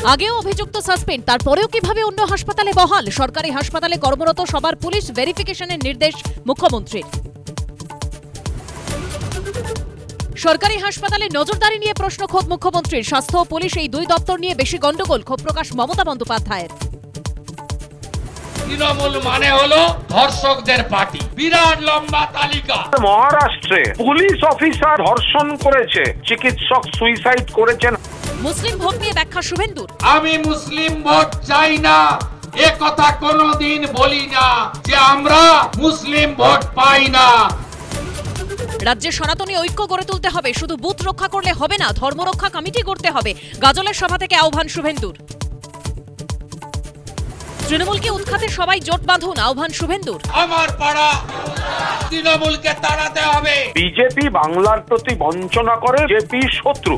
আগেও অভিযুক্ত সাসপেন্ড, তারপরেও কিভাবে অন্য হাসপাতালে বহাল? সরকারি হাসপাতালে কর্মরত সবার পুলিশ ভেরিফিকেশনের নির্দেশ মুখ্যমন্ত্রীর। সরকারি হাসপাতালে নজরদারি নিয়ে প্রশ্ন খোদ মুখ্যমন্ত্রীর। স্বাস্থ্য ও পুলিশ এই দুই দপ্তর নিয়ে বেশি গন্ডগোল, ক্ষোভ প্রকাশ মমতা বন্দ্যোপাধ্যায়ের। তৃণমূল মানে হলো ধর্ষকদের পার্টি, বিরাট লম্বা তালিকা। মহারাষ্ট্রে পুলিশ অফিসার ধর্ষণ করেছে, চিকিৎসক সুইসাইড করেছেন। মুসলিম ভোট নিয়ে ব্যাখ্যা শুভেন্দুর। আমি মুসলিম ভোট চাই না, এ কথা কোনোদিন বলি না যে আমরা মুসলিম ভোট পাই না। রাজ্যে সনাতনী ঐক্য গড়ে তুলতে হবে, শুধু বুথ রক্ষা করলে হবে না, ধর্মরক্ষা কমিটি করতে হবে। গাজলের সভা থেকে আহ্বান শুভেন্দুর। তৃণমূলকে উৎখাতে সবাই জোট বাঁধুন, আহ্বান শুভেন্দুর। আমার পাড়া তৃণমূলকে তাড়াতে হবে। বিজেপি বাংলার প্রতি বঞ্চনা করে, বিজেপি শত্রু।